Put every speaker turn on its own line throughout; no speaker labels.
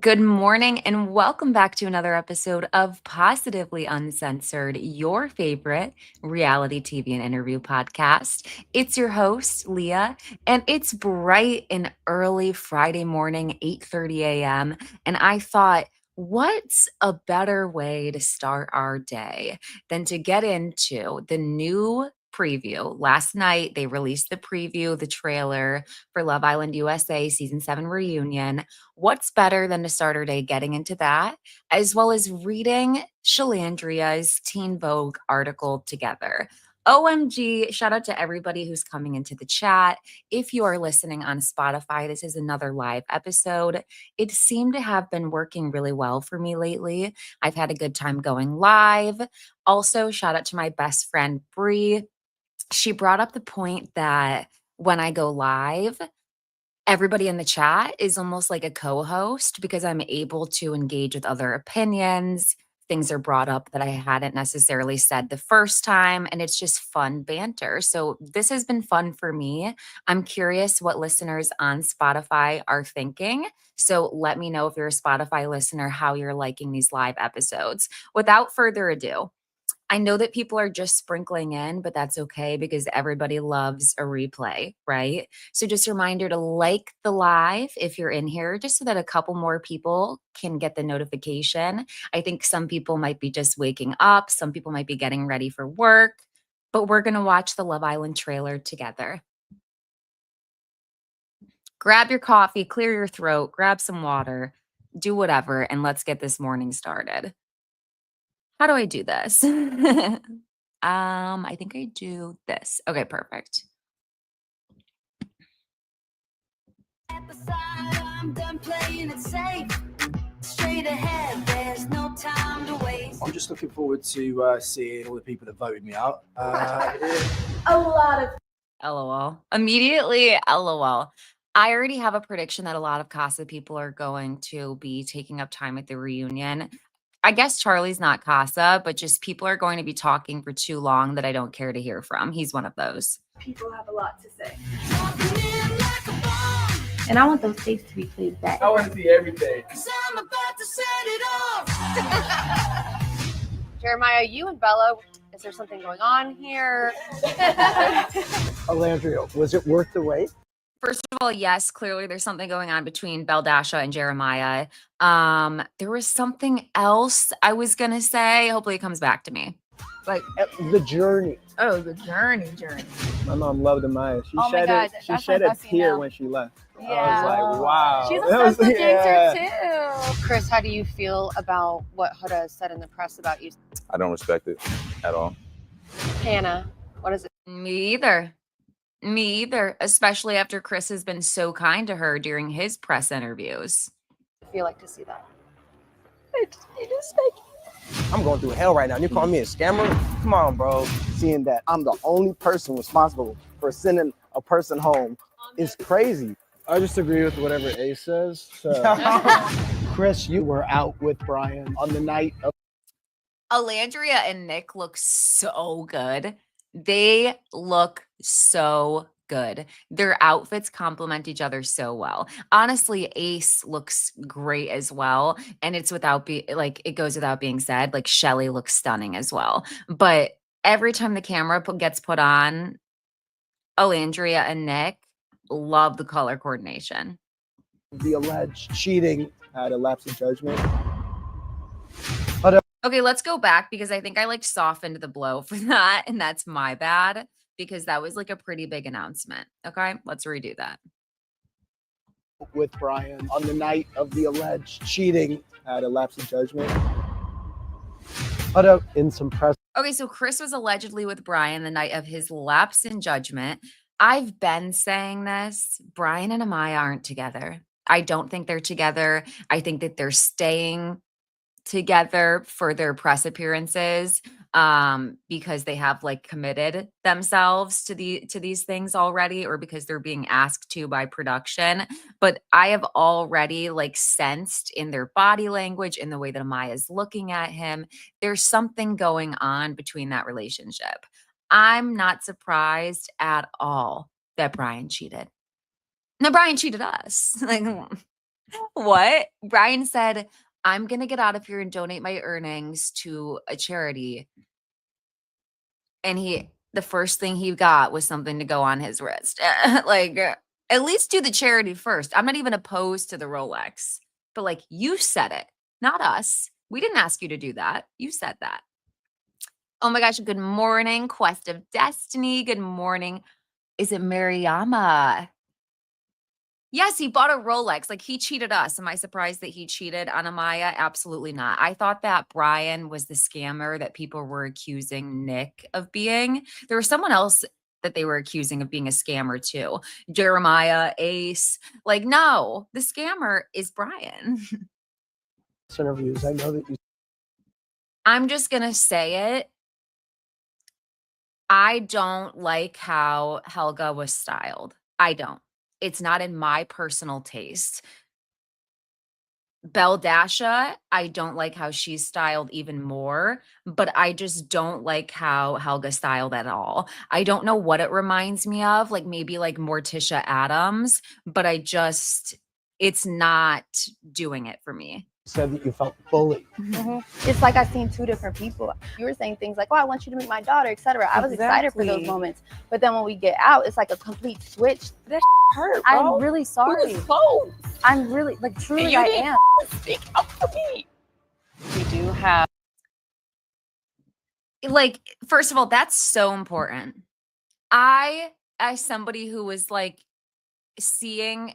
Good morning and welcome back to another episode of Positively Uncensored, your favorite reality TV and interview podcast. It's your host, Leah, and it's bright and early Friday morning, 8:30 a.m. And I thought, what's a better way to start our day than to get into the new preview? Last night, they released the preview, the trailer for Love Island USA Season 7 reunion. What's better than to start our day getting into that, as well as reading Chellandria's Teen Vogue article together? OMG, shout out to everybody who's coming into the chat. If you are listening on Spotify, this is another live episode. It seemed to have been working really well for me lately. I've had a good time going live. Also, shout out to my best friend, Bree. She brought up the point that when I go live, everybody in the chat is almost like a co-host because I'm able to engage with other opinions. Things are brought up that I hadn't necessarily said the first time, and it's just fun banter. So this has been fun for me. I'm curious what listeners on Spotify are thinking. So let me know if you're a Spotify listener, how you're liking these live episodes. Without further ado, I know that people are just sprinkling in, but that's okay because everybody loves a replay, right? So just a reminder to like the live if you're in here, just so that a couple more people can get the notification. I think some people might be just waking up, some people might be getting ready for work, but we're going to watch the Love Island trailer together. Grab your coffee, clear your throat, grab some water, do whatever, and let's get this morning started. How do I do this? I think I do this. Okay, perfect. At the side, I'm done playing it safe. Straight ahead, there's no time to waste.
I'm just looking forward to seeing all the people that voted me out.
A lot of LOL. Immediately, LOL. I already have a prediction that a lot of Casa people are going to be taking up time at the reunion. I guess Charlie's not Casa, but just people are going to be talking for too long that I don't care to hear from. He's one of those.
People have a lot to say. And I want those tapes to be played back.
I want to see everything.
I'm about to set it off.
Jeremiah, you and Bella, is there something going on here?
Olandria, was it worth the wait?
First of all, yes, clearly there's something going on between Beldasha and Jeremiah. There was something else I was gonna say. Hopefully it comes back to me.
Like the journey.
Oh, the journey.
My mom loved Amaya. She
Oh my
shed
God,
she
that's
shed
my
a
bestie
tear
now.
when she left.
Yeah.
I was like, wow.
She's a
That was-
social
yeah.
gangster too. Chris, how do you feel about what Huda said in the press about you?
I don't respect it at all.
Hannah, what is it?
Me either, especially after Chris has been so kind to her during his press interviews.
Feel like to see that?
I'm going through hell right now. You call me a scammer? Come on, bro. Seeing that I'm the only person responsible for sending a person home is crazy.
I just agree with whatever Ace says. So. Chris, you were out with Brian on the night of.
Olandria and Nick look so good. They look so good. Their outfits complement each other so well. Honestly, Ace looks great as well. And it's it goes without being said, like Chelley looks stunning as well. But every time the camera gets put on Olandria and Nick, love the color coordination.
The alleged cheating had a lapse of judgment.
Okay, let's go back because I think I softened the blow for that, and that's my bad because that was a pretty big announcement. Okay, let's redo that.
With Brian on the night of the alleged cheating
Had a lapse of judgment.
in some press.
Okay, so Chris was allegedly with Brian the night of his lapse in judgment. I've been saying this. Brian and Amaya aren't together. I don't think they're together. I think that they're staying together for their press appearances because they have committed themselves to these things already, or because they're being asked to by production. But I have already sensed in their body language, in the way that Amaya's looking at him, there's something going on between that relationship. I'm not surprised at all that Brian cheated. No, Brian cheated us. What? Brian said, I'm going to get out of here and donate my earnings to a charity. And the first thing he got was something to go on his wrist. Like, at least do the charity first. I'm not even opposed to the Rolex, but like, you said it, not us. We didn't ask you to do that. You said that. Oh my gosh. Good morning, Quest of Destiny. Good morning. Is it Mariama? Yes, he bought a Rolex. Like, he cheated us. Am I surprised that he cheated on Amaya? Absolutely not. I thought that Brian was the scammer that people were accusing Nick of being. There was someone else that they were accusing of being a scammer too. Jeremiah, Ace. Like, no, the scammer is Brian.
Interviews. I know that you
I'm just going to say it. I don't like how Helga was styled. I don't. It's not in my personal taste. Beldasha, I don't like how she's styled even more, but I just don't like how Helga styled at all. I don't know what it reminds me of, like maybe like Morticia Adams, but it's not doing it for me.
said that you felt bullied.
It's like I've seen two different people. You were saying things like, "Oh, I want you to meet my daughter," etc. I was excited for those
Exactly.
moments, but then when we get out, it's like a complete switch.
That hurt, bro.
I'm really
We
sorry.
was close.
I'm really like truly
you
I
didn't-
am.
Speak up for me. We do have
Like, first of all, that's so important. I, as somebody who was like seeing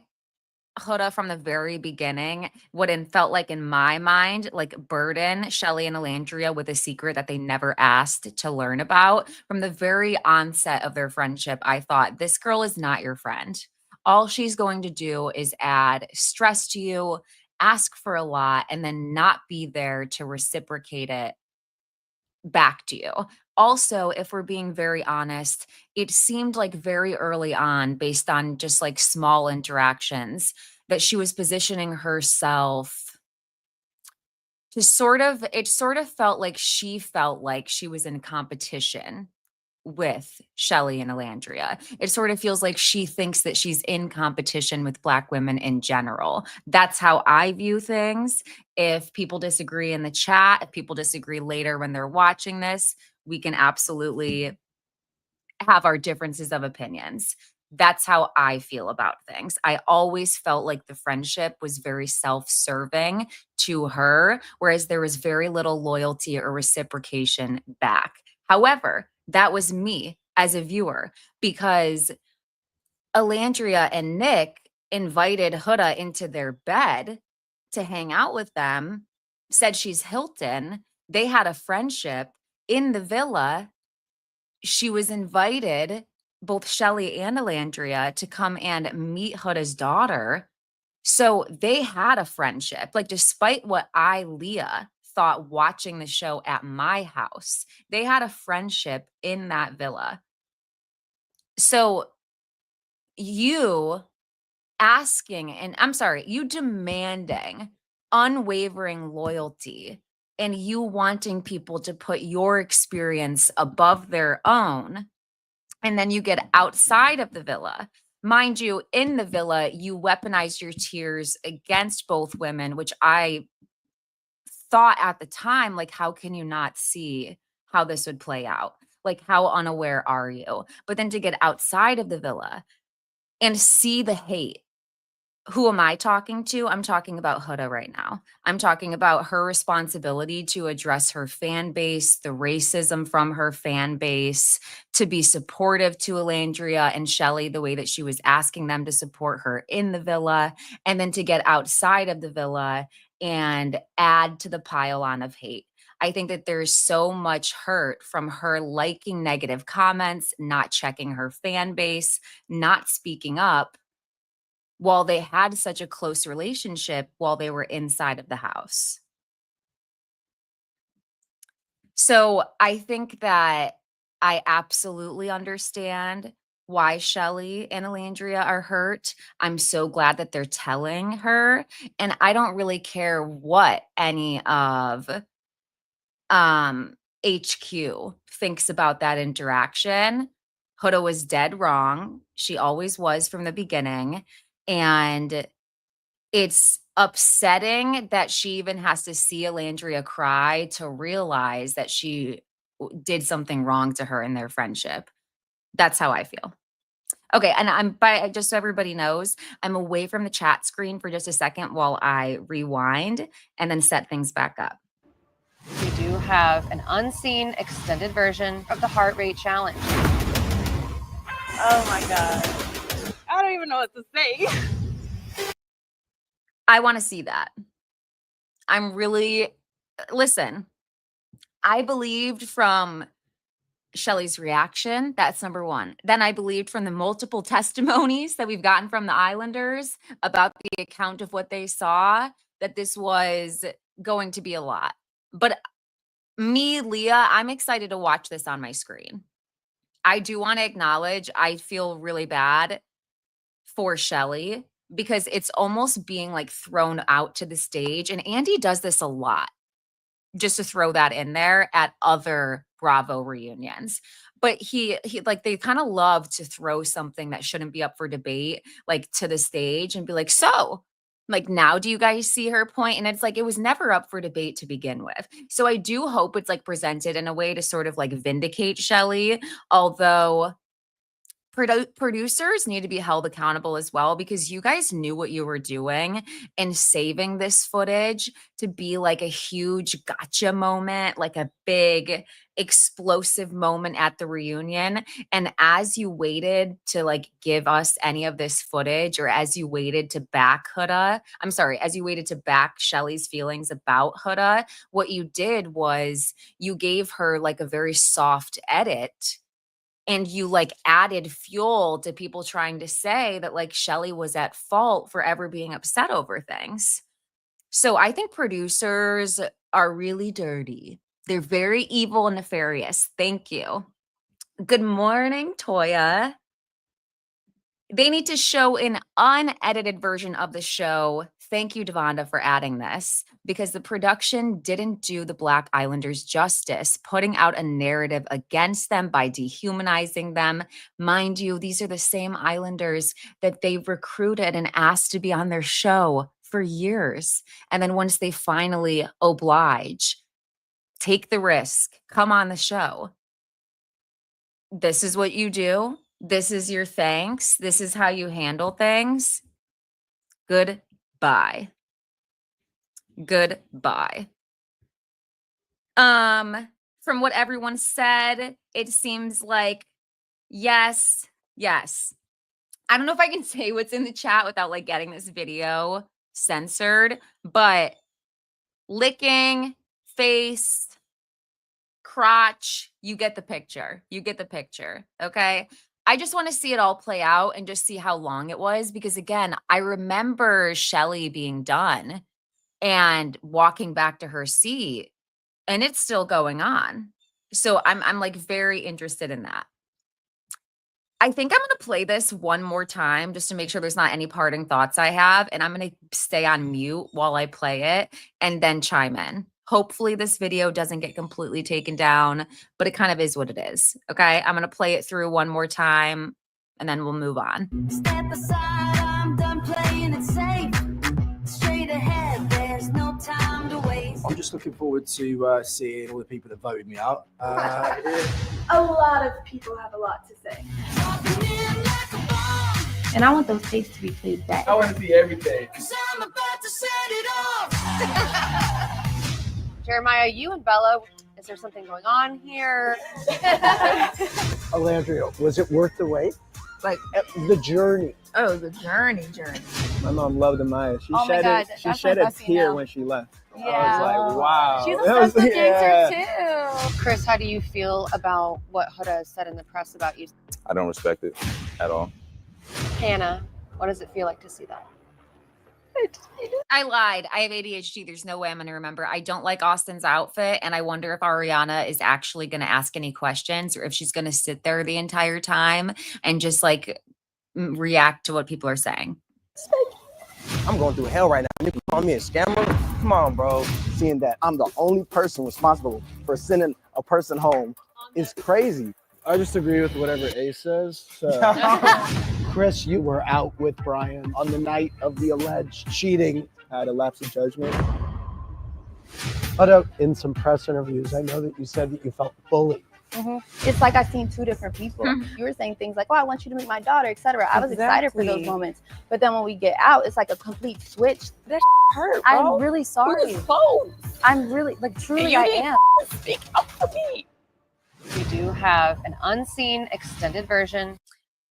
Huda from the very beginning, what it felt like in my mind, like burden Chelley and Olandria with a secret that they never asked to learn about. From the very onset of their friendship, I thought, this girl is not your friend. All she's going to do is add stress to you, ask for a lot, and then not be there to reciprocate it back to you. Also, if we're being very honest, it seemed like very early on, based on just like small interactions, that she was positioning herself to it sort of felt like she was in competition with Chelley and Olandria. It sort of feels like she thinks that she's in competition with Black women in general. That's how I view things. If people disagree in the chat, if people disagree later when they're watching this, we can absolutely have our differences of opinions. That's how I feel about things. I always felt like the friendship was very self-serving to her, whereas there was very little loyalty or reciprocation back. However, that was me as a viewer, because Olandria and Nick invited Huda into their bed to hang out with them, said she's Hilton. They had a friendship in the villa. She was invited, both Chelley and Olandria, to come and meet Huda's daughter. So they had a friendship. Like, despite what I, Leah, thought watching the show at my house, they had a friendship in that villa. So you you demanding unwavering loyalty and you wanting people to put your experience above their own, and then you get outside of the villa. Mind you, in the villa, you weaponize your tears against both women, which I thought at the time, like, how can you not see how this would play out? Like, how unaware are you? But then to get outside of the villa and see the hate. Who am I talking to? I'm talking about Huda right now. I'm talking about her responsibility to address her fan base, the racism from her fan base, to be supportive to Olandria and Chelley the way that she was asking them to support her in the villa, and then to get outside of the villa and add to the pile on of hate. I think that there's so much hurt from her liking negative comments, not checking her fan base, not speaking up, while they had such a close relationship while they were inside of the house. So I think that I absolutely understand why Chelley and Olandria are hurt. I'm so glad that they're telling her. And I don't really care what any of HQ thinks about that interaction. Huda was dead wrong. She always was from the beginning. And it's upsetting that she even has to see Olandria cry to realize that she did something wrong to her in their friendship. That's how I feel. Okay, and just so everybody knows, I'm away from the chat screen for just a second while I rewind and then set things back up.
We do have an unseen extended version of the heart rate challenge.
Oh my God. I don't even know what to say.
I want to see that. Listen, I believed from Chelley's reaction, that's number one. Then I believed from the multiple testimonies that we've gotten from the Islanders about the account of what they saw, that this was going to be a lot. But me, Leah, I'm excited to watch this on my screen. I do want to acknowledge I feel really bad for Chelley because it's almost being like thrown out to the stage. And Andy does this a lot, just to throw that in there at other Bravo reunions. But he like, they kind of love to throw something that shouldn't be up for debate, like to the stage and be like, so like, now do you guys see her point? And it's like, it was never up for debate to begin with. So I do hope it's like presented in a way to sort of like vindicate Chelley, although producers need to be held accountable as well, because you guys knew what you were doing and saving this footage to be like a huge gotcha moment, like a big explosive moment at the reunion. And as you waited to like give us any of this footage, or as you waited to back as you waited to back Chelley's feelings about Huda, what you did was you gave her like a very soft edit. And you like added fuel to people trying to say that like Chelley was at fault for ever being upset over things. So I think producers are really dirty. They're very evil and nefarious. Thank you. Good morning, Toya. They need to show an unedited version of the show. Thank you, Devonda, for adding this, because the production didn't do the Black Islanders justice, putting out a narrative against them by dehumanizing them. Mind you, these are the same Islanders that they've recruited and asked to be on their show for years. And then once they finally oblige, take the risk, come on the show. This is what you do. This is your thanks. This is how you handle things. Goodbye. Goodbye. From what everyone said, it seems like yes. I don't know if I can say what's in the chat without like getting this video censored, but licking, face, crotch, you get the picture. Okay. I just want to see it all play out and just see how long it was, because again, I remember Chelley being done and walking back to her seat, and it's still going on. So I'm like very interested in that. I think I'm going to play this one more time just to make sure there's not any parting thoughts I have, and I'm going to stay on mute while I play it and then chime in. Hopefully this video doesn't get completely taken down, but it kind of is what it is. Okay, I'm going to play it through one more time and then we'll move on.
Step aside, I'm done playing it safe. Straight ahead, there's no time to waste.
I'm just looking forward to seeing all the people that voted me out.
A lot of people have a lot to say. And I want those tapes to be played back.
I want to see everything.
I'm about to set it off.
Jeremiah, you and Bella, is there something going on here?
Olandria, was it worth the wait?
Like
The journey.
Oh, the journey.
My mom loved Amaya. She
Oh my
shed
God,
she
that's
shed
my
a
bestie
tear
now.
when she left.
Yeah.
I was like, wow.
She's a
That was-
special
yeah.
gangster too. Chris, how do you feel about what Huda said in the press about you?
I don't respect it at all.
Hannah, what does it feel like to see that?
I lied. I have ADHD. There's no way I'm going to remember. I don't like Austin's outfit, and I wonder if Ariana is actually going to ask any questions, or if she's going to sit there the entire time and just like react to what people are saying.
I'm going through hell right now. You call me a scammer? Come on, bro. Seeing that I'm the only person responsible for sending a person home is crazy.
I just agree with whatever Ace says. So. Chris, you were out with Brian on the night of the alleged cheating had a lapse of judgment. But in some press interviews, I know that you said that you felt bullied.
It's like I seen two different people. You were saying things like, "Oh, I want you to meet my daughter," etc. I was excited for those moments, but then when we get out, it's like a complete switch.
That hurt, bro.
I'm really sorry. I'm really, like, truly, I am.
Speak up for me. We do have an unseen extended version.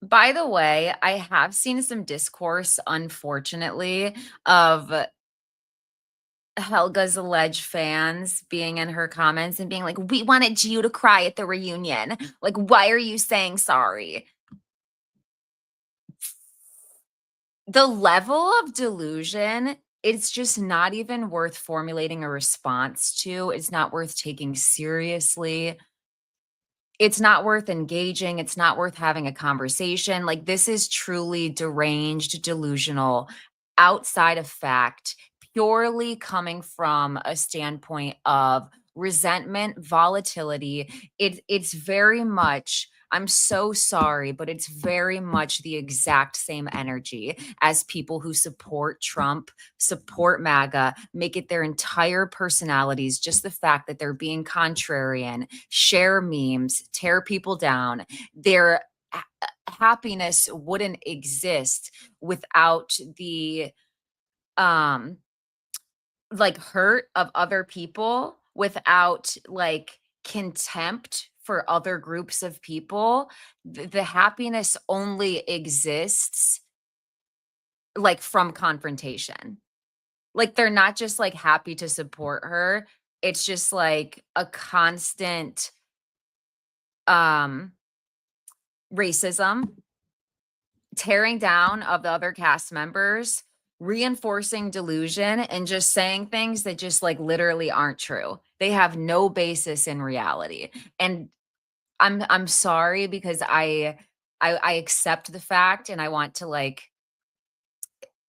By the way, I have seen some discourse, unfortunately, of Helga's alleged fans being in her comments and being like, we wanted you to cry at the reunion. Like, why are you saying sorry? The level of delusion, it's just not even worth formulating a response to. It's not worth taking seriously. It's not worth engaging. It's not worth having a conversation. Like, this is truly deranged, delusional, outside of fact, purely coming from a standpoint of resentment, volatility. It's very much, I'm so sorry, but it's very much the exact same energy as people who support Trump, support MAGA, make it their entire personalities. Just the fact that they're being contrarian, share memes, tear people down. Their happiness wouldn't exist without the like hurt of other people, without like contempt for other groups of people. The happiness only exists like from confrontation. Like, they're not just like happy to support her. It's just like a constant racism, tearing down of the other cast members, reinforcing delusion, and just saying things that just like literally aren't true. They have no basis in reality. And I'm sorry, because I accept the fact, and I want to like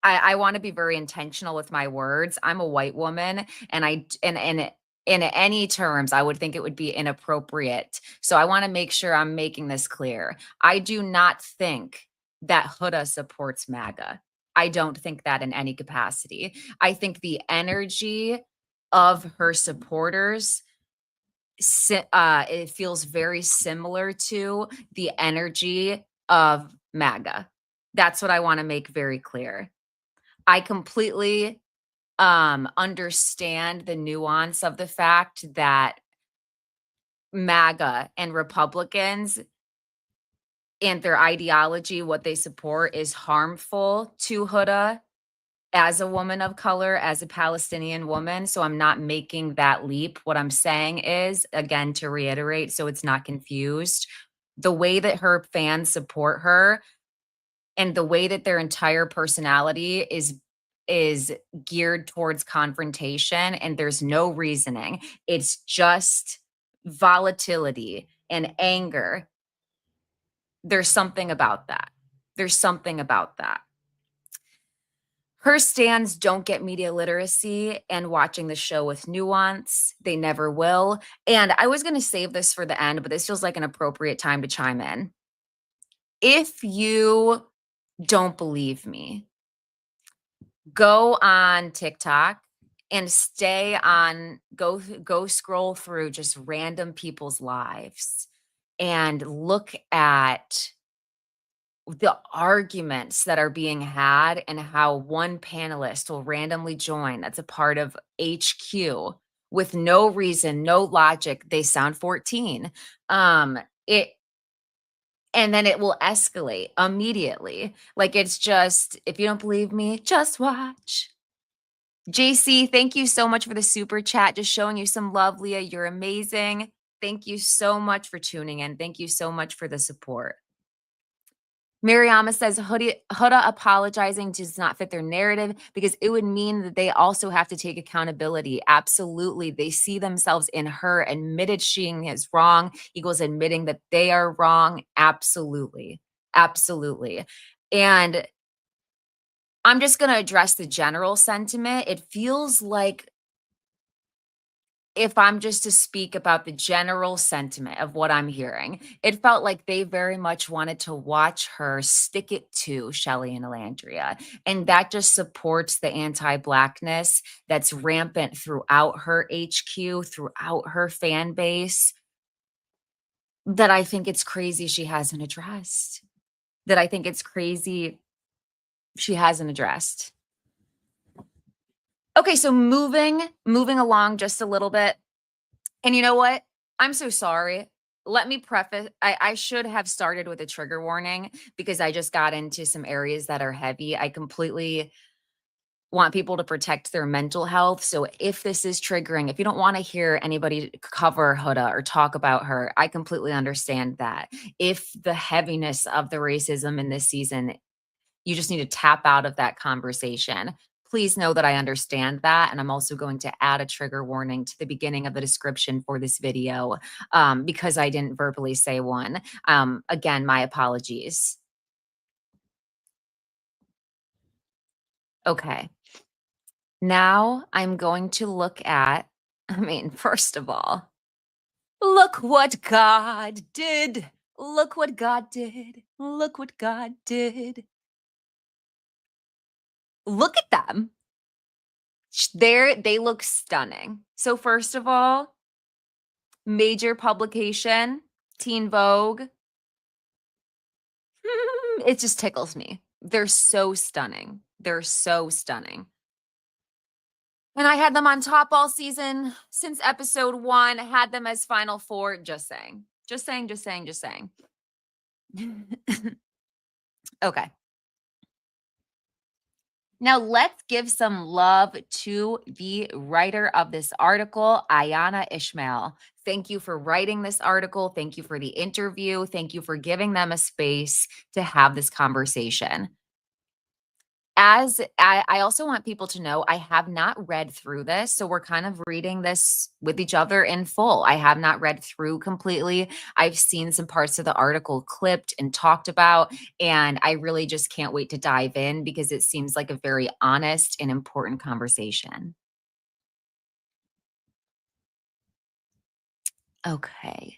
I want to be very intentional with my words. I'm a white woman, and in any terms, I would think it would be inappropriate. So I want to make sure I'm making this clear. I do not think that Huda supports MAGA. I don't think that in any capacity. I think the energy of her supporters, it feels very similar to the energy of MAGA. That's what I want to make very clear. I completely understand the nuance of the fact that MAGA and Republicans and their ideology, what they support, is harmful to Huda as a woman of color, as a Palestinian woman. So I'm not making that leap. What I'm saying is, again, to reiterate, so it's not confused, the way that her fans support her and the way that their entire personality is geared towards confrontation, and there's no reasoning. It's just volatility and anger. There's something about that. There's something about that. Her stands don't get media literacy and watching the show with nuance. They never will. And I was going to save this for the end, but this feels like an appropriate time to chime in. If you don't believe me, go on TikTok and go scroll through just random people's lives and look at the arguments that are being had and how one panelist will randomly join that's a part of HQ with no reason, no logic. They sound 14. And then it will escalate immediately. Like, it's just, if you don't believe me, just watch. JC, thank you so much for the super chat. Just showing you some love, Leah. You're amazing. Thank you so much for tuning in. Thank you so much for the support. Mariama says Huda apologizing does not fit their narrative because it would mean that they also have to take accountability. Absolutely. They see themselves in her, admitted she is wrong equals admitting that they are wrong. Absolutely. Absolutely. And I'm just going to address the general sentiment. It feels like if I'm just to speak about the general sentiment of what I'm hearing, it felt like they very much wanted to watch her stick it to Chelley and Olandria. And that just supports the anti-Blackness that's rampant throughout her HQ, throughout her fan base, that I think it's crazy she hasn't addressed. That I think it's crazy she hasn't addressed. Okay, so moving along just a little bit. And you know what? I'm so sorry. Let me preface, I should have started with a trigger warning because I just got into some areas that are heavy. I completely want people to protect their mental health. So if this is triggering, if you don't want to hear anybody cover Huda or talk about her, I completely understand that. If the heaviness of the racism in this season, you just need to tap out of that conversation. Please know that I understand that. And I'm also going to add a trigger warning to the beginning of the description for this video because I didn't verbally say one. Again, my apologies. Okay. Now I'm going to look at, first of all, look what God did. Look what God did. Look what God did. Look at them. They look stunning. So first of all, major publication, Teen Vogue. It just tickles me. They're so stunning. They're so stunning. And I had them on top all season since episode 1, had them as final 4. Just saying. Just saying, just saying, just saying. Okay. Now let's give some love to the writer of this article, Ayana Ishmael. Thank you for writing this article. Thank you for the interview. Thank you for giving them a space to have this conversation. As I also want people to know, I have not read through this. So we're kind of reading this with each other in full. I have not read through completely. I've seen some parts of the article clipped and talked about, and I really just can't wait to dive in because it seems like a very honest and important conversation. Okay.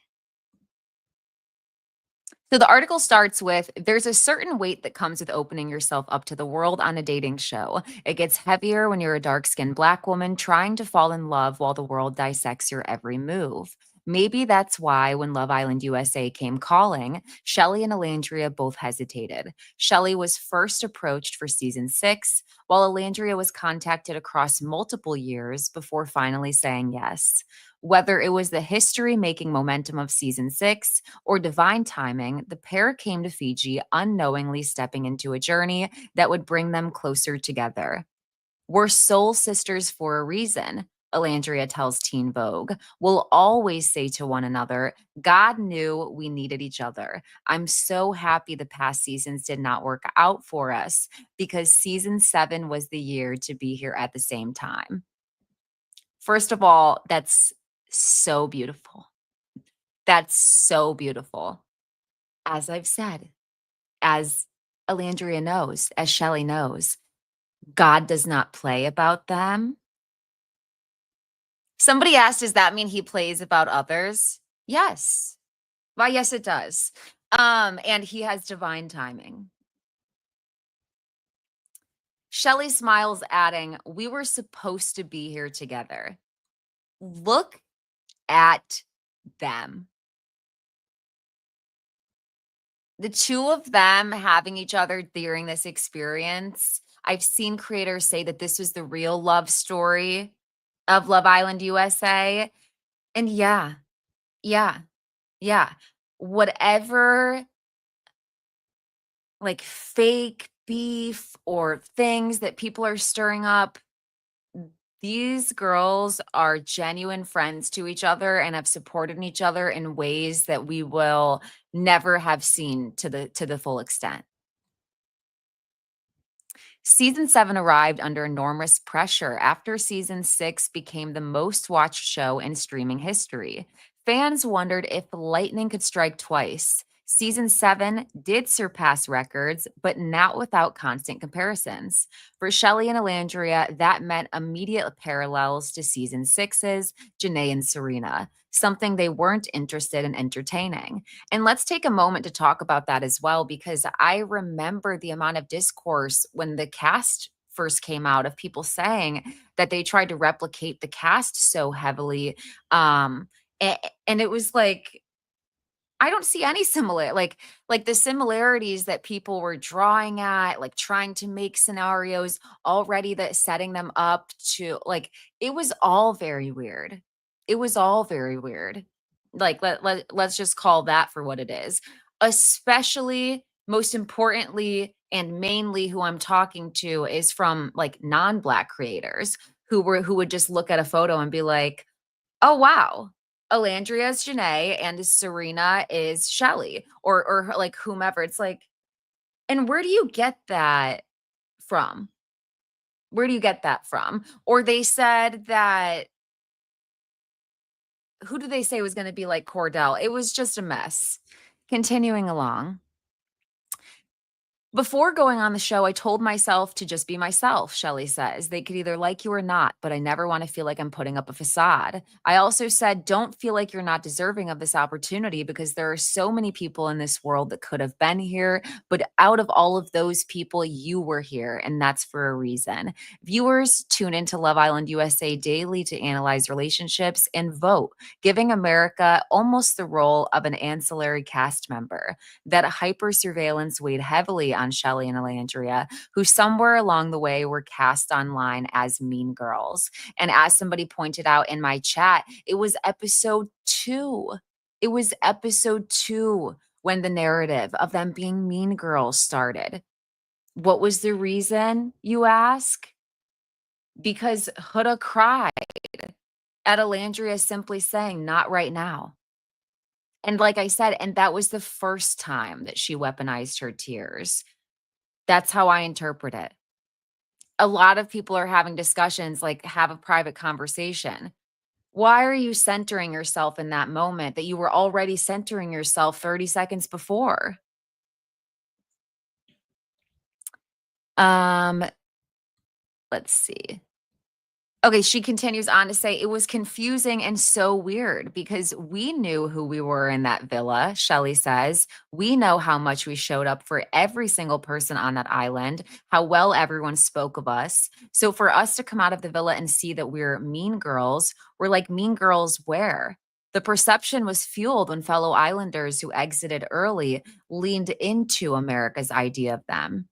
So the article starts with, there's a certain weight that comes with opening yourself up to the world on a dating show. It gets heavier when you're a dark-skinned Black woman trying to fall in love while the world dissects your every move. Maybe that's why when Love Island USA came calling, Chelley and Olandria both hesitated. Chelley was first approached for season 6, while Olandria was contacted across multiple years before finally saying yes. Whether it was the history-making momentum of season 6 or divine timing, the pair came to Fiji unknowingly stepping into a journey that would bring them closer together. We're soul sisters for a reason, Olandria tells Teen Vogue. We'll always say to one another, God knew we needed each other. I'm so happy the past seasons did not work out for us because season 7 was the year to be here at the same time. First of all, that's so beautiful. That's so beautiful. As I've said, as Olandria knows, as Chelley knows, God does not play about them. Somebody asked, does that mean he plays about others? Yes. Why, yes, it does. And he has divine timing. Chelley smiles, adding, we were supposed to be here together. Look at them. The two of them having each other during this experience, I've seen creators say that this was the real love story of Love Island USA. And yeah. Whatever like fake beef or things that people are stirring up, these girls are genuine friends to each other and have supported each other in ways that we will never have seen to the full extent. Season 7 arrived under enormous pressure after season 6 became the most watched show in streaming history. Fans wondered if lightning could strike twice. Season 7 did surpass records, but not without constant comparisons. For Chelley and Olandria, that meant immediate parallels to season 6's Janae and Serena, something they weren't interested in entertaining. And let's take a moment to talk about that as well, because I remember the amount of discourse when the cast first came out of people saying that they tried to replicate the cast so heavily. And it was like, I don't see any similar like the similarities that people were drawing at, like trying to make scenarios already that setting them up to like it was all very weird. It was all very weird. Like let's just call that for what it is. Especially most importantly and mainly who I'm talking to is from like non-black creators who would just look at a photo and be like, oh wow, Olandria is Janae and Serena is Chelley or like whomever. It's like, and where do you get that from? Where do you get that from? Or they said that who did they say was going to be like Cordell? It was just a mess. Continuing along. Before going on the show, I told myself to just be myself, Chelley says. They could either like you or not, but I never want to feel like I'm putting up a facade. I also said, don't feel like you're not deserving of this opportunity because there are so many people in this world that could have been here, but out of all of those people, you were here, and that's for a reason. Viewers tune into Love Island USA daily to analyze relationships and vote, giving America almost the role of an ancillary cast member. That hyper surveillance weighed heavily on Chelley and Olandria, who somewhere along the way were cast online as mean girls. And as somebody pointed out in my chat, it was episode 2. It was episode 2 when the narrative of them being mean girls started. What was the reason, you ask? Because Huda cried at Olandria simply saying, not right now. And like I said, and that was the first time that she weaponized her tears. That's how I interpret it. A lot of people are having discussions, like have a private conversation. Why are you centering yourself in that moment that you were already centering yourself 30 seconds before? Let's see. Okay, she continues on to say, it was confusing and so weird because we knew who we were in that villa, Chelley says. We know how much we showed up for every single person on that island, how well everyone spoke of us. So for us to come out of the villa and see that we're mean girls, we're like, mean girls where? The perception was fueled when fellow islanders who exited early leaned into America's idea of them.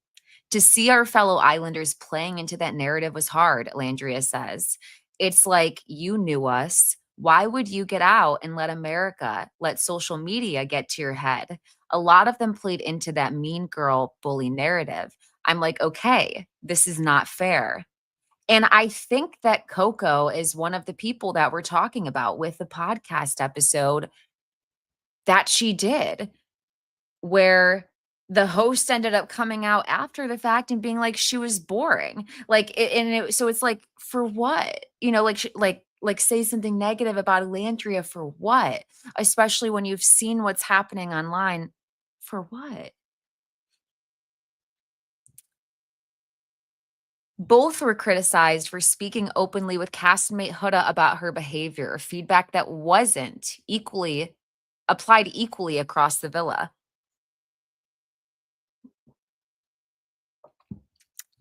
To see our fellow islanders playing into that narrative was hard, Landria says. It's like you knew us. Why would you get out and let America, let social media get to your head? A lot of them played into that mean girl bully narrative. I'm like, okay, this is not fair. And I think that Coco is one of the people that we're talking about with the podcast episode that she did, where the host ended up coming out after the fact and being like she was boring, like so it's like, for what, like say something negative about Olandria for what, especially when you've seen what's happening online, for what? Both were criticized for speaking openly with castmate Huda about her behavior, feedback that wasn't equally applied equally across the villa.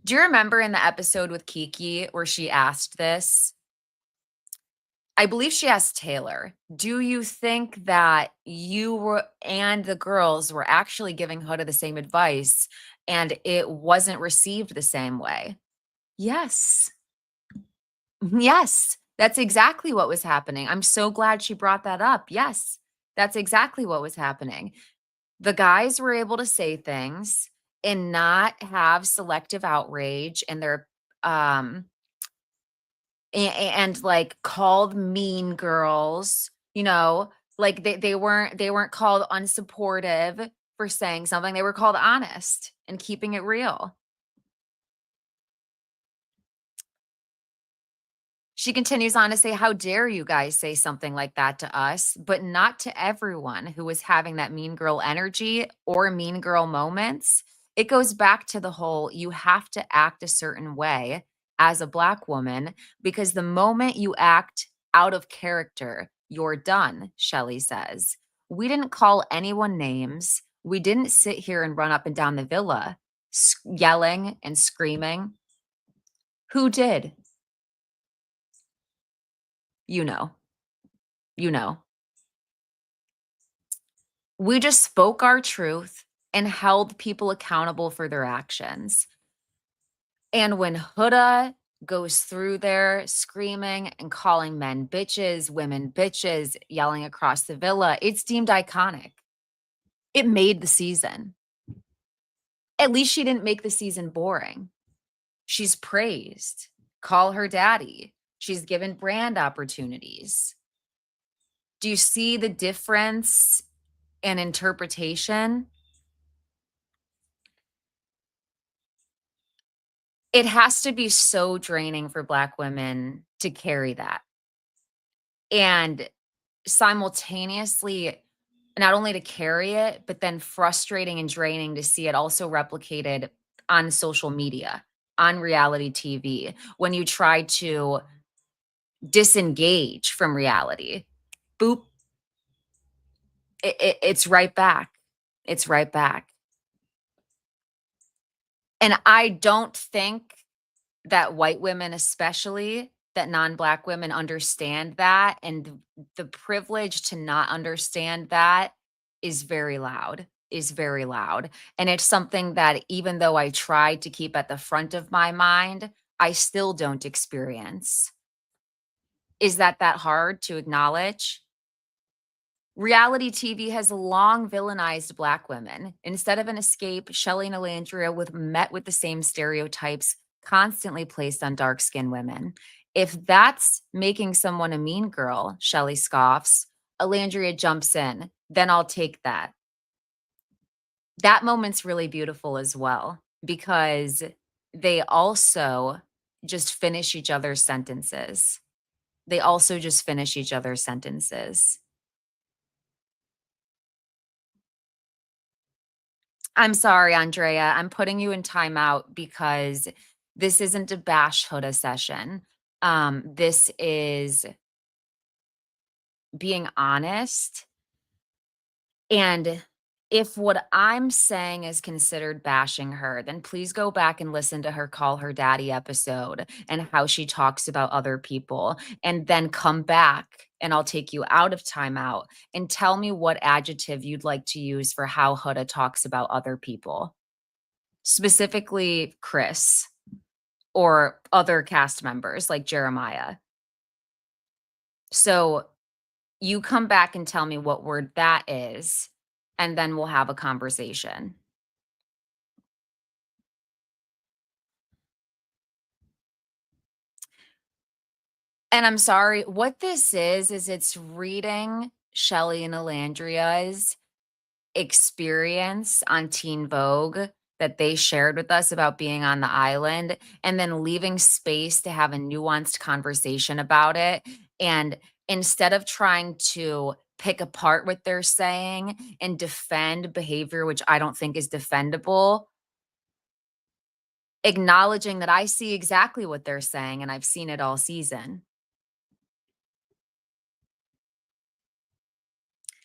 Do you remember in the episode with Kiki where she asked this? I believe she asked Taylor, do you think that you were and the girls were actually giving Huda the same advice and it wasn't received the same way? Yes. Yes, that's exactly what was happening. I'm so glad she brought that up. Yes, that's exactly what was happening. The guys were able to say things and not have selective outrage and their and like called mean girls, like they weren't called unsupportive for saying something. They were called honest and keeping it real. She continues on to say, how dare you guys say something like that to us, but not to everyone who was having that mean girl energy or mean girl moments. It goes back to the whole, you have to act a certain way as a Black woman, because the moment you act out of character, you're done, Chelley says. We didn't call anyone names. We didn't sit here and run up and down the villa yelling and screaming. Who did? You know. You know. We just spoke our truth and held people accountable for their actions. And when Huda goes through there screaming and calling men bitches, women bitches, yelling across the villa, it's deemed iconic. It made the season. At least she didn't make the season boring. She's praised. Call her daddy. She's given brand opportunities. Do you see the difference in interpretation? It has to be so draining for Black women to carry that. And simultaneously, not only to carry it, but then frustrating and draining to see it also replicated on social media, on reality TV, when you try to disengage from reality. Boop. It's right back. It's right back. And I don't think that white women, especially that non-Black women, understand that. And the privilege to not understand that is very loud, is very loud. And it's something that even though I try to keep at the front of my mind, I still don't experience. Is that hard to acknowledge? Reality TV has long villainized Black women. Instead of an escape, Chelley and Olandria met with the same stereotypes constantly placed on dark-skinned women. If that's making someone a mean girl, Chelley scoffs, Olandria jumps in, then I'll take that. That moment's really beautiful as well, because they also just finish each other's sentences. They also just finish each other's sentences. I'm sorry, Andrea. I'm putting you in timeout because this isn't a bash Huda session. This is being honest. And if what I'm saying is considered bashing her, then please go back and listen to her Call Her Daddy episode and how she talks about other people, and then come back and I'll take you out of timeout and tell me what adjective you'd like to use for how Huda talks about other people, specifically Chris or other cast members like Jeremiah. So you come back and tell me what word that is, and then we'll have a conversation. And I'm sorry, what this is it's reading Chelley and Olandria's experience on Teen Vogue that they shared with us about being on the island, and then leaving space to have a nuanced conversation about it. And instead of trying to pick apart what they're saying and defend behavior, which I don't think is defendable, acknowledging that I see exactly what they're saying and I've seen it all season.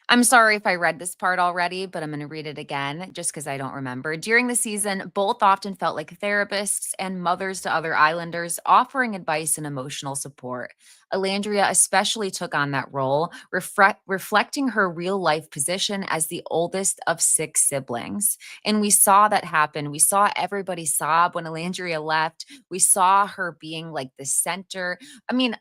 I'm sorry if I read this part already, but I'm going to read it again just because I don't remember. During the season, both often felt like therapists and mothers to other islanders, offering advice and emotional support. Olandria especially took on that role, reflecting her real life position as the oldest of 6 siblings. And we saw that happen. We saw everybody sob when Olandria left. We saw her being like the center. I mean,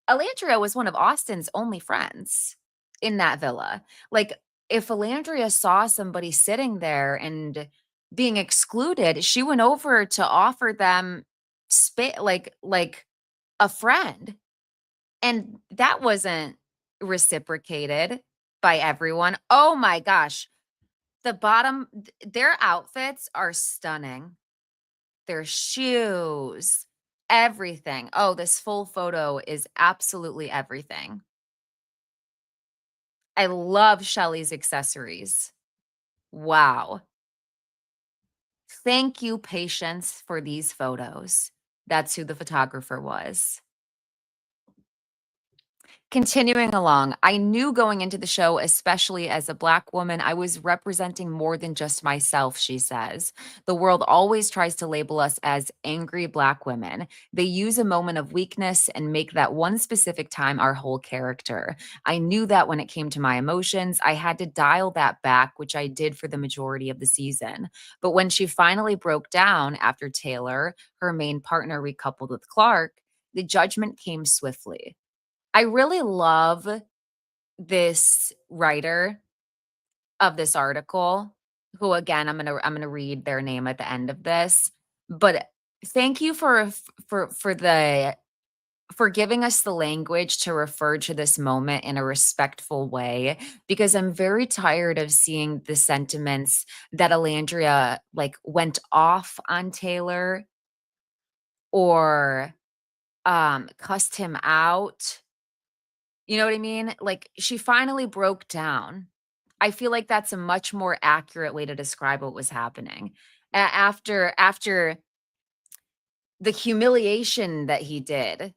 Olandria was one of Austin's only friends in that villa. Like, if Olandria saw somebody sitting there and being excluded, she went over to offer them like a friend. And that wasn't reciprocated by everyone. Oh my gosh. Their outfits are stunning. Their shoes, everything. Oh, this full photo is absolutely everything. I love Chelley's accessories. Wow. Thank you, Patience, for these photos. That's who the photographer was. Continuing along, I knew going into the show, especially as a Black woman, I was representing more than just myself, she says. The world always tries to label us as angry Black women. They use a moment of weakness and make that one specific time our whole character. I knew that when it came to my emotions, I had to dial that back, which I did for the majority of the season. But when she finally broke down after Taylor, her main partner, recoupled with Clark, the judgment came swiftly. I really love this writer of this article, who again I'm gonna read their name at the end of this. But thank you for giving us the language to refer to this moment in a respectful way, because I'm very tired of seeing the sentiments that Olandria like went off on Taylor or cussed him out. You know what I mean? Like, she finally broke down. I feel like that's a much more accurate way to describe what was happening. After the humiliation that he did,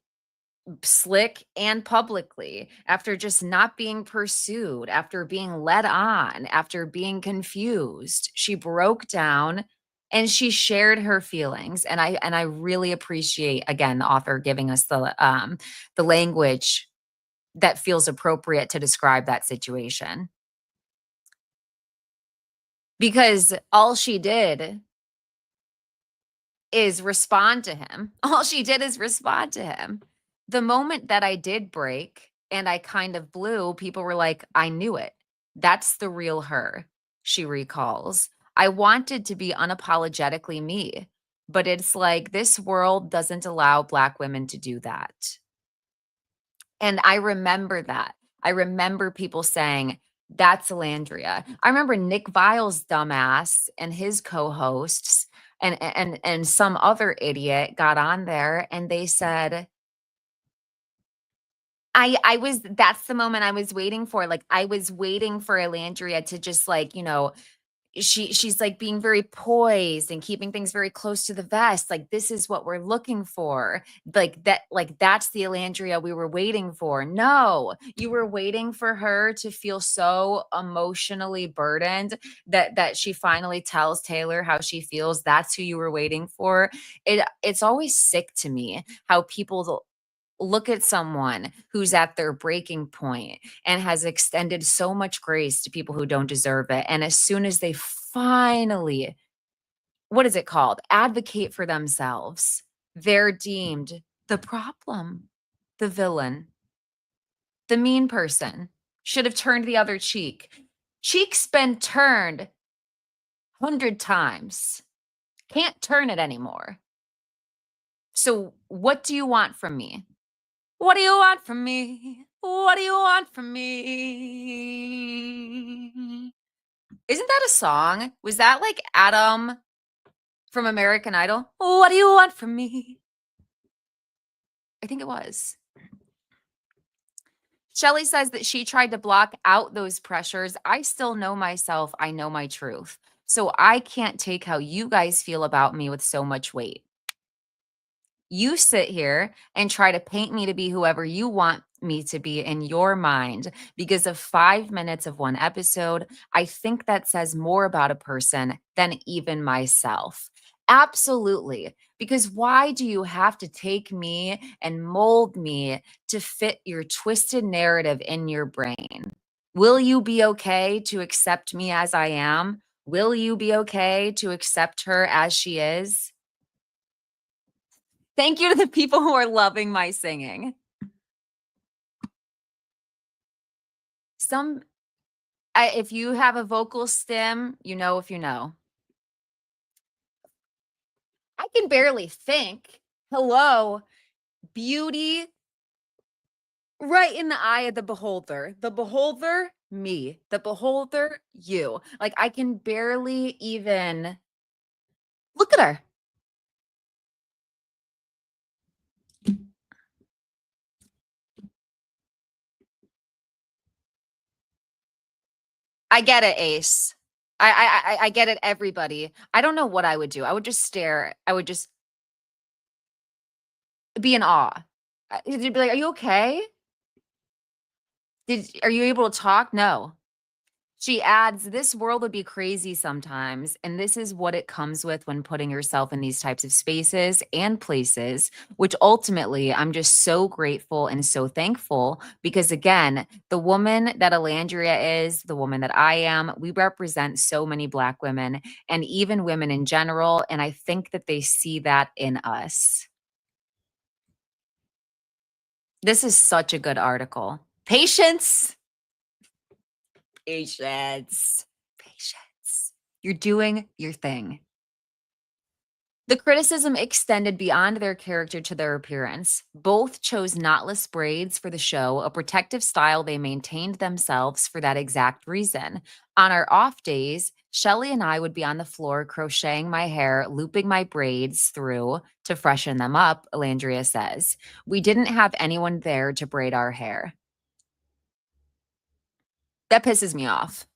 slick and publicly, after just not being pursued, after being led on, after being confused, she broke down and she shared her feelings. And I really appreciate, again, the author giving us the language that feels appropriate to describe that situation. Because all she did is respond to him. All she did is respond to him. The moment that I did break and I kind of blew, people were like, I knew it. That's the real her, she recalls. I wanted to be unapologetically me, but it's like this world doesn't allow Black women to do that. And I remember that. I remember people saying, that's Olandria. I remember Nick Vile's dumbass and his co-hosts and some other idiot got on there and they said, that's the moment I was waiting for. Like, I was waiting for Olandria to just like, she's like being very poised and keeping things very close to the vest. Like, this is what we're looking for. Like that's the Olandria we were waiting for. No, you were waiting for her to feel so emotionally burdened that she finally tells Taylor how she feels. That's who you were waiting for. It's always sick to me how people look at someone who's at their breaking point and has extended so much grace to people who don't deserve it. And as soon as they finally, what is it called? Advocate for themselves, they're deemed the problem, the villain, the mean person, should have turned the other cheek. Cheek's been turned 100 times. Can't turn it anymore. So what do you want from me? What do you want from me? What do you want from me? Isn't that a song? Was that like Adam from American Idol? What do you want from me? I think it was. Chelley says that she tried to block out those pressures. I still know myself. I know my truth. So I can't take how you guys feel about me with so much weight. You sit here and try to paint me to be whoever you want me to be in your mind because of 5 minutes of one episode. I think that says more about a person than even myself. Absolutely. Because why do you have to take me and mold me to fit your twisted narrative in your brain? Will you be okay to accept me as I am? Will you be okay to accept her as she is? Thank you to the people who are loving my singing. If you have a vocal stim, you know if you know. I can barely think. Hello, beauty right in the eye of the beholder. The beholder, me. The beholder, you. Like, I can barely even look at her. I get it, Ace. I get it, everybody. I don't know what I would do. I would just stare. I would just be in awe. You'd be like, "Are you okay? Are you able to talk?" No. She adds, "This world would be crazy sometimes, and this is what it comes with when putting yourself in these types of spaces and places, which ultimately I'm just so grateful and so thankful because, again, the woman that Olandria is, the woman that I am, we represent so many Black women and even women in general, and I think that they see that in us." This is such a good article. Patience. Patience. Patience. You're doing your thing. The criticism extended beyond their character to their appearance. Both chose knotless braids for the show, a protective style they maintained themselves for that exact reason. On our off days, Chelley and I would be on the floor crocheting my hair, looping my braids through to freshen them up, Olandria says. We didn't have anyone there to braid our hair. That pisses me off.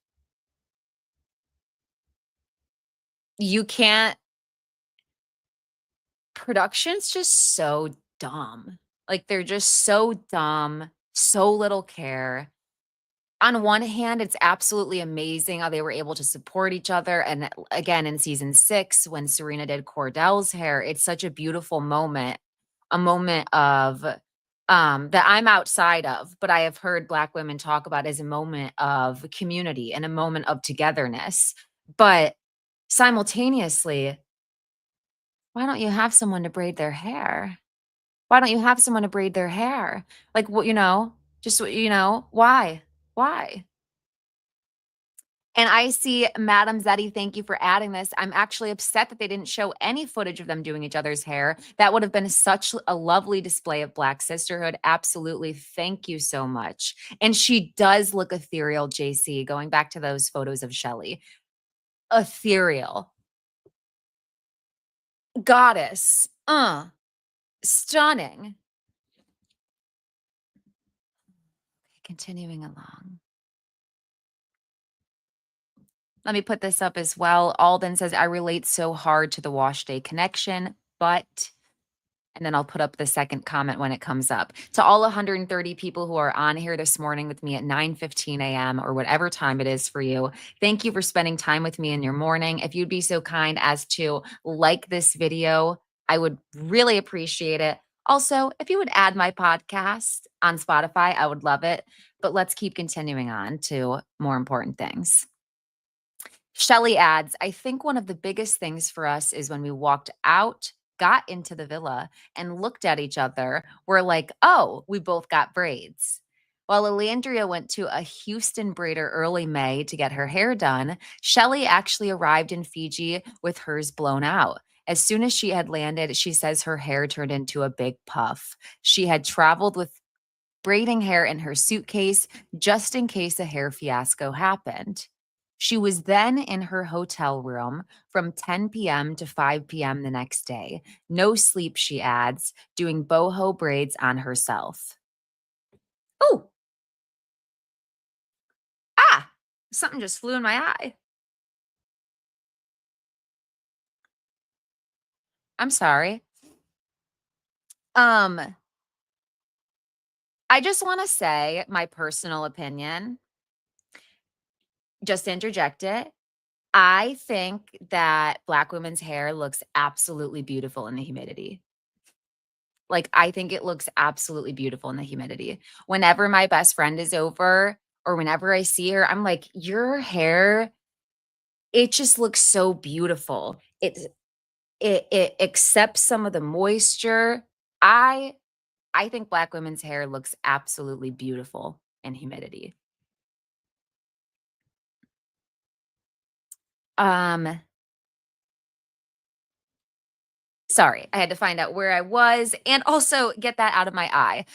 You can't. Production's just so dumb. Like, they're just so dumb, so little care. On one hand, it's absolutely amazing how they were able to support each other. And again, in season 6, when Serena did Cordell's hair, it's such a beautiful moment, a moment of that I'm outside of, but I have heard Black women talk about as a moment of community and a moment of togetherness. But simultaneously, why don't you have someone to braid their hair? Why don't you have someone to braid their hair? Like, what, just, why? Why? And I see Madam Zeddy, thank you for adding this. I'm actually upset that they didn't show any footage of them doing each other's hair. That would have been such a lovely display of Black sisterhood. Absolutely. Thank you so much. And she does look ethereal, JC, going back to those photos of Chelley. Ethereal. Goddess. Stunning. Continuing along. Let me put this up as well. Alden says, I relate so hard to the wash day connection, but, and then I'll put up the second comment when it comes up. To all 130 people who are on here this morning with me at 9:15 a.m. or whatever time it is for you, thank you for spending time with me in your morning. If you'd be so kind as to like this video, I would really appreciate it. Also, if you would add my podcast on Spotify, I would love it. But let's keep continuing on to more important things. Chelley adds, I think one of the biggest things for us is when we walked out, got into the villa, and looked at each other, we're like, oh, we both got braids. While Olandria went to a Houston braider early May to get her hair done, Chelley actually arrived in Fiji with hers blown out. As soon as she had landed, she says her hair turned into a big puff. She had traveled with braiding hair in her suitcase just in case a hair fiasco happened. She was then in her hotel room from 10 p.m. to 5 p.m. the next day. No sleep, she adds, doing boho braids on herself. Oh. Something just flew in my eye. I'm sorry. I just want to say my personal opinion. Just interject it. I think that Black women's hair looks absolutely beautiful in the humidity. Like, I think it looks absolutely beautiful in the humidity. Whenever my best friend is over or whenever I see her, I'm like, your hair, it just looks so beautiful. It accepts some of the moisture. I think Black women's hair looks absolutely beautiful in humidity. Sorry, I had to find out where I was and also get that out of my eye.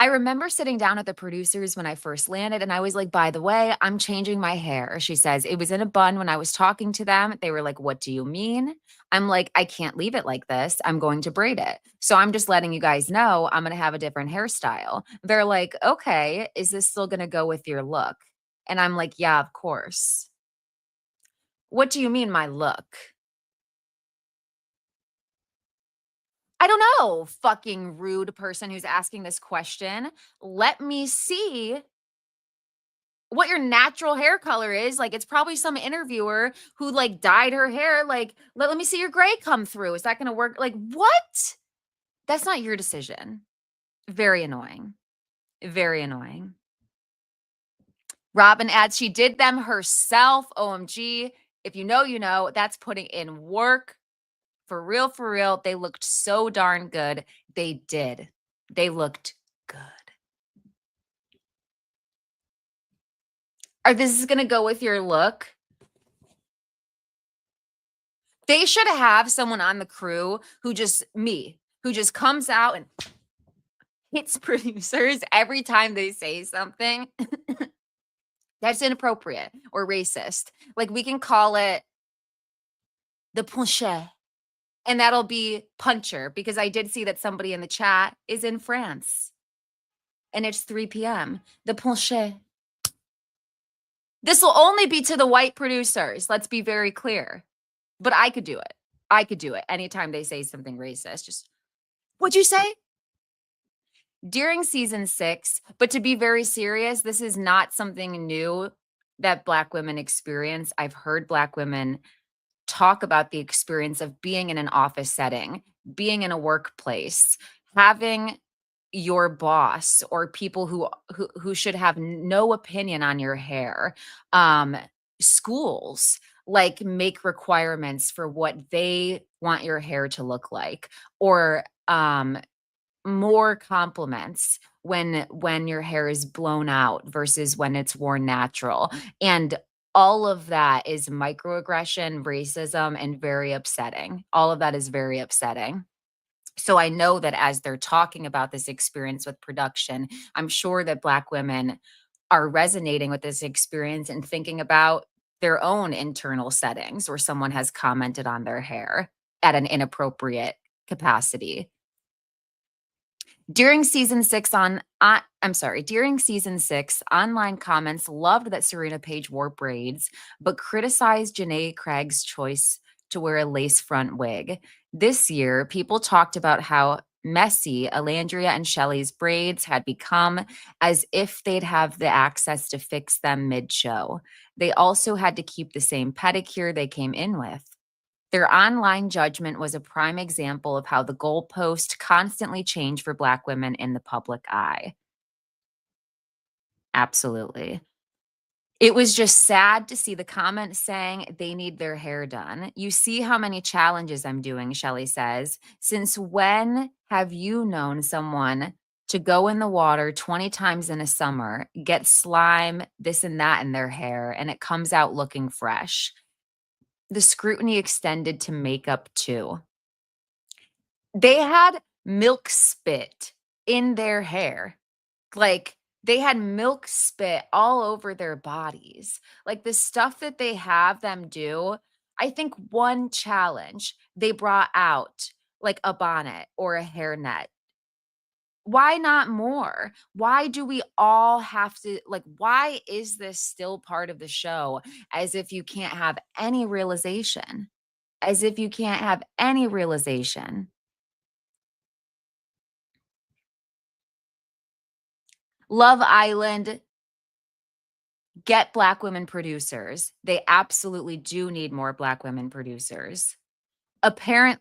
I remember sitting down at the producers when I first landed, and I was like, by the way, I'm changing my hair. She says, it was in a bun when I was talking to them. They were like, what do you mean? I'm like, I can't leave it like this. I'm going to braid it. So I'm just letting you guys know I'm going to have a different hairstyle. They're like, okay, is this still going to go with your look? And I'm like, yeah, of course. What do you mean, my look? I don't know, fucking rude person who's asking this question. Let me see what your natural hair color is. Like, it's probably some interviewer who like dyed her hair. Like, let me see your gray come through. Is that going to work? Like, what? That's not your decision. Very annoying. Very annoying. Robin adds, she did them herself. OMG. If you know, you know. That's putting in work. For real, for real. They looked so darn good. They did. They looked good. This is going to go with your look. They should have someone on the crew who just comes out and hits producers every time they say something that's inappropriate or racist. Like, we can call it the puncher, and that'll be puncher, because I did see that somebody in the chat is in France and it's 3 p.m. The puncher. This will only be to the white producers. Let's be very clear. But I could do it. I could do it anytime they say something racist. Just, what'd you say? During season 6, but to be very serious, this is not something new that Black women experience. I've heard Black women talk about the experience of being in an office setting, being in a workplace, having your boss or people who should have no opinion on your hair, schools like make requirements for what they want your hair to look like, or more compliments when your hair is blown out versus when it's worn natural. And all of that is microaggression, racism, and very upsetting. All of that is very upsetting. So I know that as they're talking about this experience with production, I'm sure that Black women are resonating with this experience and thinking about their own internal settings where someone has commented on their hair at an inappropriate capacity. During season 6, online comments loved that Serena Page wore braids, but criticized Janae Craig's choice to wear a lace front wig. This year, people talked about how messy Olandria and Chelley's braids had become, as if they'd have the access to fix them mid-show. They also had to keep the same pedicure they came in with. Their online judgment was a prime example of how the goalpost constantly change for Black women in the public eye. Absolutely. It was just sad to see the comments saying they need their hair done. You see how many challenges I'm doing, Chelley says. Since when have you known someone to go in the water 20 times in a summer, get slime, this and that in their hair, and it comes out looking fresh? The scrutiny extended to makeup too. They had milk spit in their hair. Like, they had milk spit all over their bodies. Like, the stuff that they have them do, I think one challenge they brought out like a bonnet or a hairnet. Why not more? Why do we all have to, like, why is this still part of the show, as if you can't have any realization? As if you can't have any realization. Love Island, get Black women producers. They absolutely do need more Black women producers.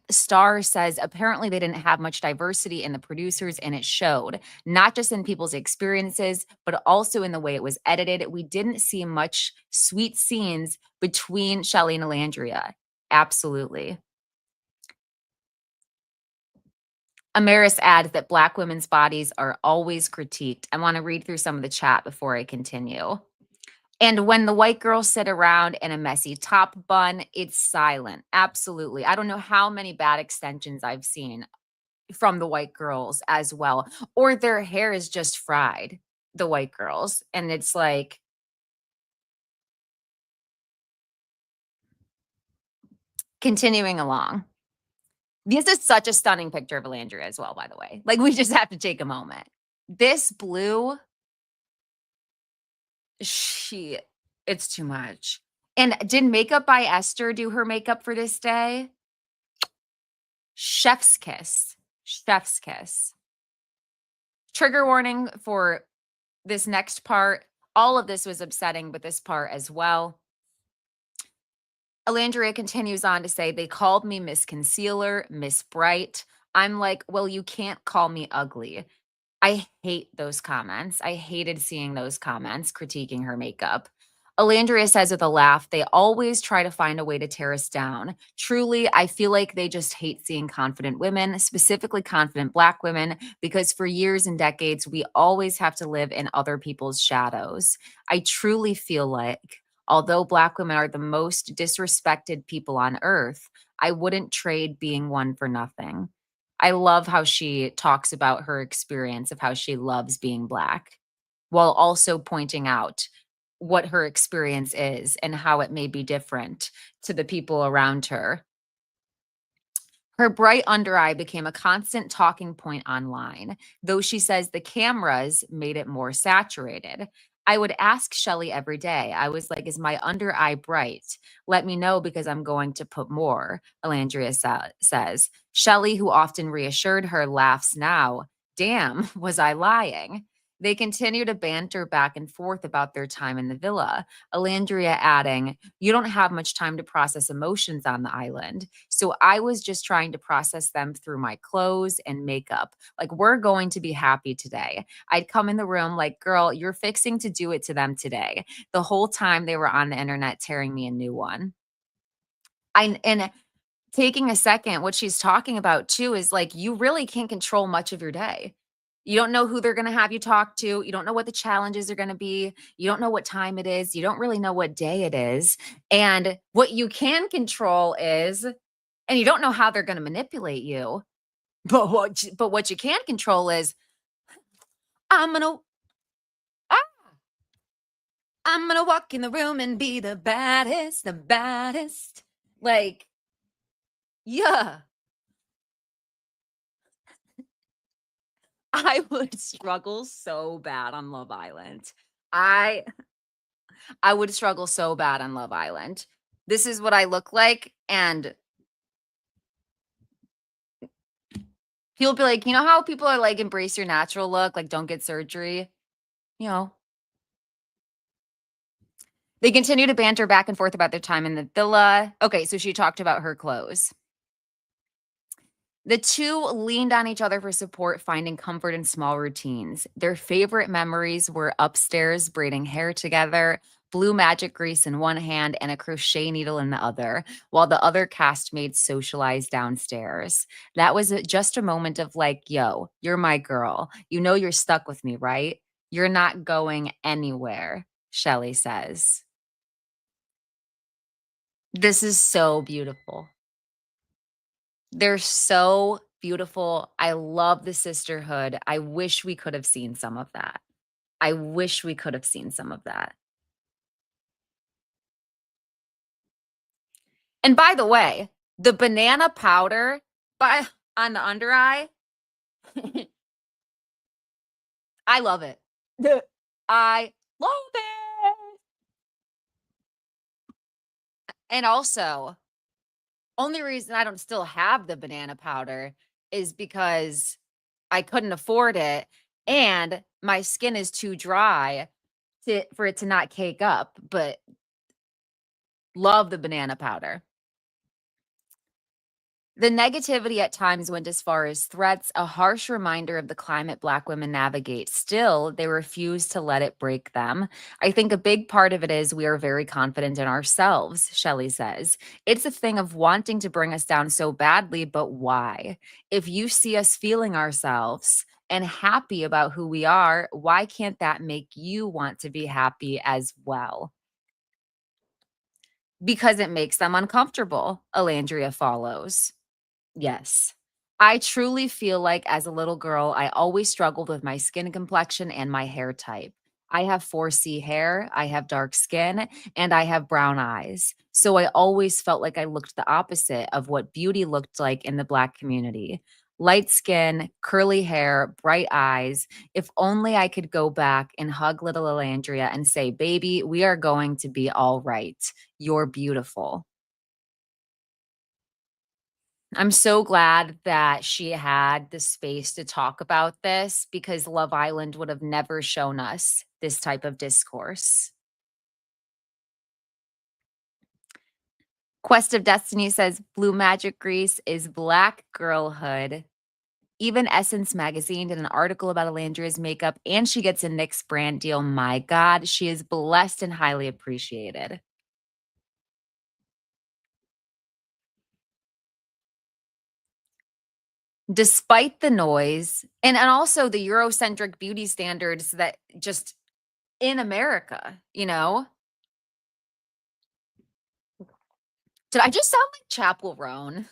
Star says apparently they didn't have much diversity in the producers, and it showed, not just in people's experiences, but also in the way it was edited. We didn't see much sweet scenes between Chelley and Olandria. Absolutely. Amaris adds that Black women's bodies are always critiqued. I want to read through some of the chat before I continue. And when the white girls sit around in a messy top bun, it's silent. Absolutely. I don't know how many bad extensions I've seen from the white girls as well. Or their hair is just fried, the white girls. And it's like, continuing along. This is such a stunning picture of Olandria as well, by the way. Like, we just have to take a moment. This blue It's too much. And did Makeup by Esther do her makeup for this day? Chef's kiss. Chef's kiss. Trigger warning for this next part. All of this was upsetting, but this part as well. Olandria continues on to say, they called me Miss Concealer, Miss Bright. I'm like, well, you can't call me ugly. I hate those comments. I hated seeing those comments critiquing her makeup. Olandria says with a laugh, they always try to find a way to tear us down. Truly, I feel like they just hate seeing confident women, specifically confident Black women, because for years and decades, we always have to live in other people's shadows. I truly feel like, although Black women are the most disrespected people on earth, I wouldn't trade being one for nothing. I love how she talks about her experience of how she loves being Black, while also pointing out what her experience is and how it may be different to the people around her. Her bright under eye became a constant talking point online, though she says the cameras made it more saturated. I would ask Chelley every day. I was like, is my under eye bright? Let me know because I'm going to put more, Olandria says. Chelley, who often reassured her, laughs now. Damn, was I lying? They continue to banter back and forth about their time in the villa. Olandria adding, you don't have much time to process emotions on the island. So I was just trying to process them through my clothes and makeup. Like, we're going to be happy today. I'd come in the room like, girl, you're fixing to do it to them today. The whole time they were on the internet tearing me a new one. And taking a second, what she's talking about too is like, you really can't control much of your day. You don't know who they're going to have you talk to. You don't know what the challenges are going to be. You don't know what time it is. You don't really know what day it is. And what you can control is, and you don't know how they're going to manipulate you, but what you can control is, I'm going to walk in the room and be the baddest, the baddest. Like, yeah. I would struggle so bad on Love Island. I would struggle so bad on Love Island. This is what I look like, and people be like, you know how people are like, embrace your natural look, like don't get surgery, you know. They continue to banter back and forth about their time in the villa. Okay, so she talked about her clothes. The two leaned on each other for support, finding comfort in small routines. Their favorite memories were upstairs braiding hair together, blue magic grease in one hand and a crochet needle in the other, while the other castmates socialized downstairs. That was just a moment of like, yo, you're my girl. You know you're stuck with me, right? You're not going anywhere, Chelley says. This is so beautiful. They're so beautiful. I love the sisterhood. I wish we could have seen some of that. I wish we could have seen some of that. And by the way, the banana powder on the under eye, I love it. I love it. And also, only reason I don't still have the banana powder is because I couldn't afford it and my skin is too dry for it to not cake up, but love the banana powder. The negativity at times went as far as threats, a harsh reminder of the climate Black women navigate. Still, they refuse to let it break them. I think a big part of it is we are very confident in ourselves, Chelley says. It's a thing of wanting to bring us down so badly, but why? If you see us feeling ourselves and happy about who we are, why can't that make you want to be happy as well? Because it makes them uncomfortable, Olandria follows. Yes. I truly feel like as a little girl, I always struggled with my skin complexion and my hair type. I have 4C hair, I have dark skin, and I have brown eyes. So I always felt like I looked the opposite of what beauty looked like in the Black community. Light skin, curly hair, bright eyes. If only I could go back and hug little Olandria and say, baby, we are going to be all right. You're beautiful. I'm so glad that she had the space to talk about this because Love Island would have never shown us this type of discourse. Quest of Destiny says Blue Magic Grease is black girlhood. Even Essence Magazine did an article about Olandria's makeup, and she gets a NYX brand deal. My God, she is blessed and highly appreciated. Despite the noise and also the Eurocentric beauty standards that just in America, you know? Did I just sound like Chapel Roan?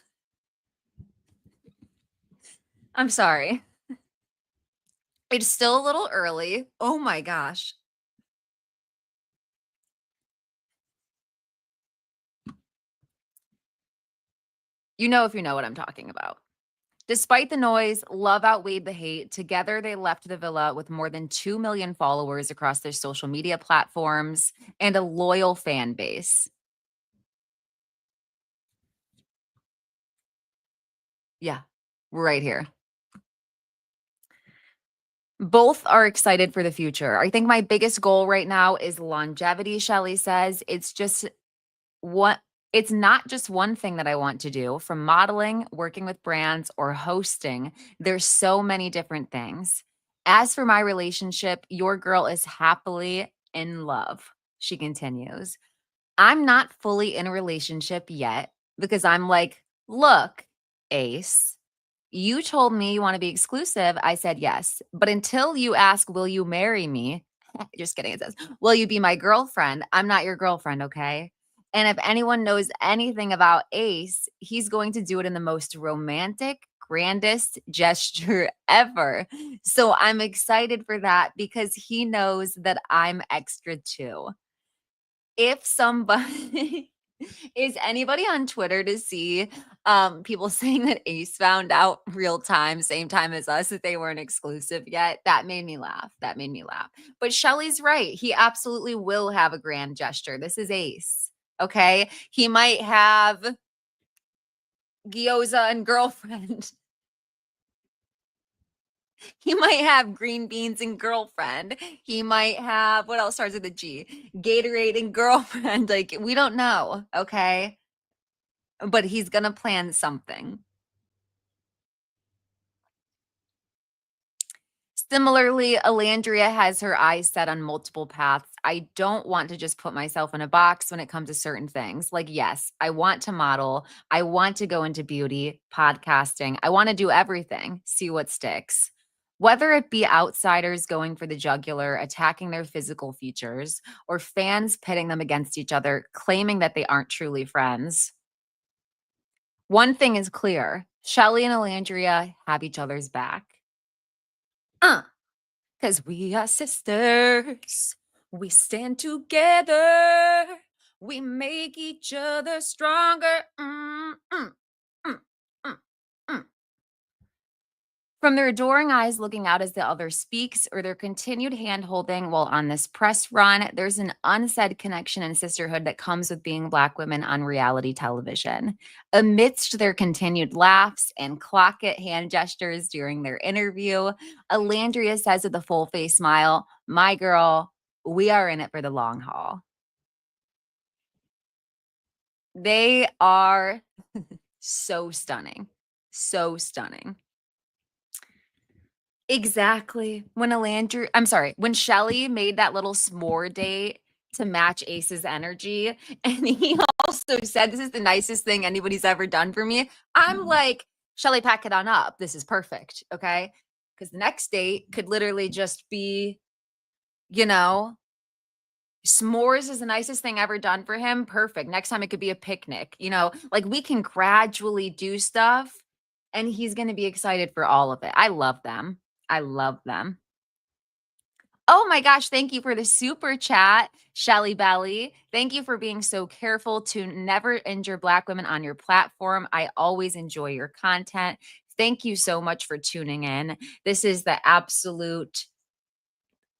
I'm sorry. It's still a little early. Oh my gosh. You know if you know what I'm talking about. Despite the noise, love outweighed the hate. Together, they left the villa with more than 2 million followers across their social media platforms and a loyal fan base. Yeah, right here. Both are excited for the future. I think my biggest goal right now is longevity, Chelley says. It's not just one thing that I want to do, from modeling, working with brands, or hosting. There's so many different things. As for my relationship, your girl is happily in love, she continues. I'm not fully in a relationship yet because I'm like, look, Ace, you told me you want to be exclusive. I said yes. But until you ask, will you marry me? Just kidding. It says, will you be my girlfriend? I'm not your girlfriend, okay? And if anyone knows anything about Ace, he's going to do it in the most romantic, grandest gesture ever. So I'm excited for that because he knows that I'm extra too. If somebody is anybody on Twitter to see people saying that Ace found out real time, same time as us, that they weren't exclusive yet, that made me laugh. That made me laugh. But Chelley's right. He absolutely will have a grand gesture. This is Ace. Okay. He might have gyoza and girlfriend. He might have green beans and girlfriend. He might have, what else starts with a G? Gatorade and girlfriend. Like, we don't know. Okay. But he's going to plan something. Similarly, Olandria has her eyes set on multiple paths. I don't want to just put myself in a box when it comes to certain things. Like, yes, I want to model. I want to go into beauty, podcasting. I want to do everything, see what sticks. Whether it be outsiders going for the jugular, attacking their physical features, or fans pitting them against each other, claiming that they aren't truly friends. One thing is clear. Chelley and Olandria have each other's back. Because we are sisters. We stand together. We make each other stronger. From their adoring eyes looking out as the other speaks, or their continued hand-holding while on this press run, there's an unsaid connection and sisterhood that comes with being Black women on reality television. Amidst their continued laughs and clock it hand gestures during their interview, Olandria says with a full-face smile, my girl, we are in it for the long haul. They are so stunning. So stunning. Exactly. When when Chelley made that little s'more date to match Ace's energy, and he also said, this is the nicest thing anybody's ever done for me. I'm like, Chelley, pack it on up. This is perfect. Okay. Because the next date could literally just be, s'mores is the nicest thing ever done for him. Perfect. Next time it could be a picnic, like we can gradually do stuff and he's going to be excited for all of it. I love them. I love them. Oh my gosh, thank you for the super chat, Shelly Belly. Thank you for being so careful to never injure Black women on your platform. I always enjoy your content. Thank you so much for tuning in. This is the absolute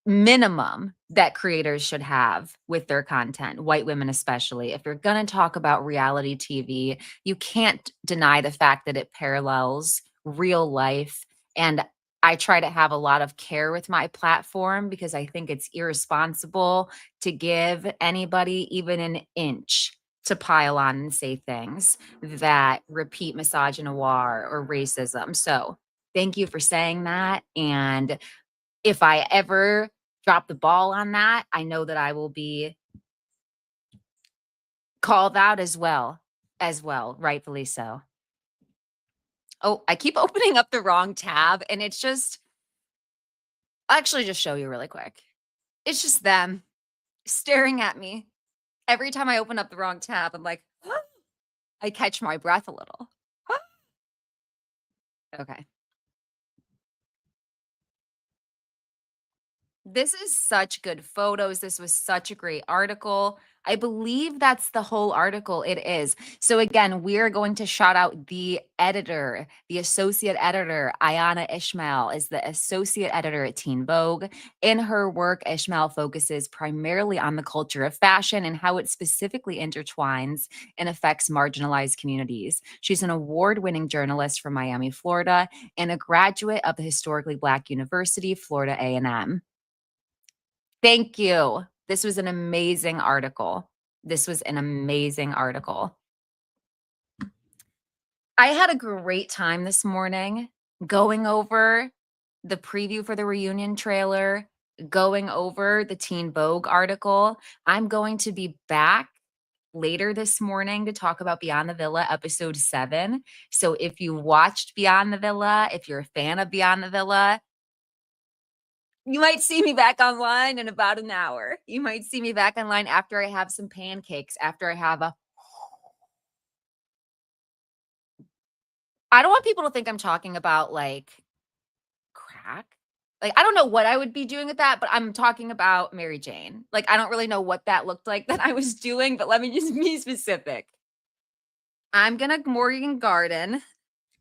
minimum that creators should have with their content, white women especially. If you're going to talk about reality TV, you can't deny the fact that it parallels real life. And I try to have a lot of care with my platform because I think it's irresponsible to give anybody even an inch to pile on and say things that repeat misogynoir or racism. So thank you for saying that. And if I ever drop the ball on that, I know that I will be called out as well, rightfully so. Oh, I keep opening up the wrong tab and it's just, I'll actually just show you really quick. It's just them staring at me. Every time I open up the wrong tab, I'm like, I catch my breath a little. Okay. This is such good photos. This was such a great article. I believe that's the whole article. It is. So again, we're going to shout out the editor, the associate editor. Ayana Ishmael is the associate editor at Teen Vogue. In her work, Ishmael focuses primarily on the culture of fashion and how it specifically intertwines and affects marginalized communities. She's an award-winning journalist from Miami, Florida, and a graduate of the historically Black University, Florida A&M. Thank you. This was an amazing article. I had a great time this morning going over the preview for the reunion trailer, going over the Teen Vogue article. I'm going to be back later this morning to talk about Beyond the Villa episode 7. So if you watched Beyond the Villa, if you're a fan of Beyond the Villa, you might see me back online in about an hour. You might see me back online after I have some pancakes, after I have I don't want people to think I'm talking about like crack. Like, I don't know what I would be doing with that, but I'm talking about Mary Jane. Like, I don't really know what that looked like that I was doing, but let me just be specific. I'm going to Morgan Garden,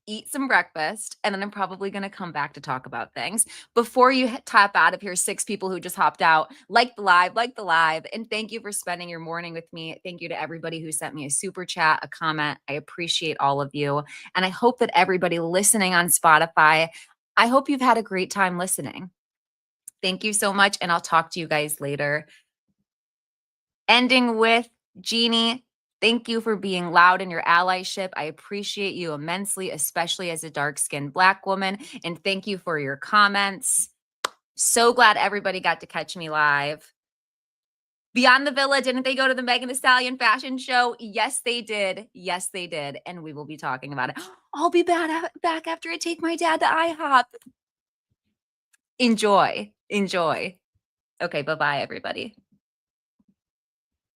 eat some breakfast, and then I'm probably going to come back to talk about things. Before you tap out of here, 6 people who just hopped out, like the live, and thank you for spending your morning with me. Thank you to everybody who sent me a super chat, a comment. I appreciate all of you. And I hope that everybody listening on Spotify, I hope you've had a great time listening. Thank you so much, and I'll talk to you guys later. Ending with Jeannie. Thank you for being loud in your allyship. I appreciate you immensely, especially as a dark-skinned Black woman. And thank you for your comments. So glad everybody got to catch me live. Beyond the Villa, didn't they go to the Megan Thee Stallion fashion show? Yes, they did. Yes, they did. And we will be talking about it. I'll be back after I take my dad to IHOP. Enjoy. Okay, bye-bye, everybody.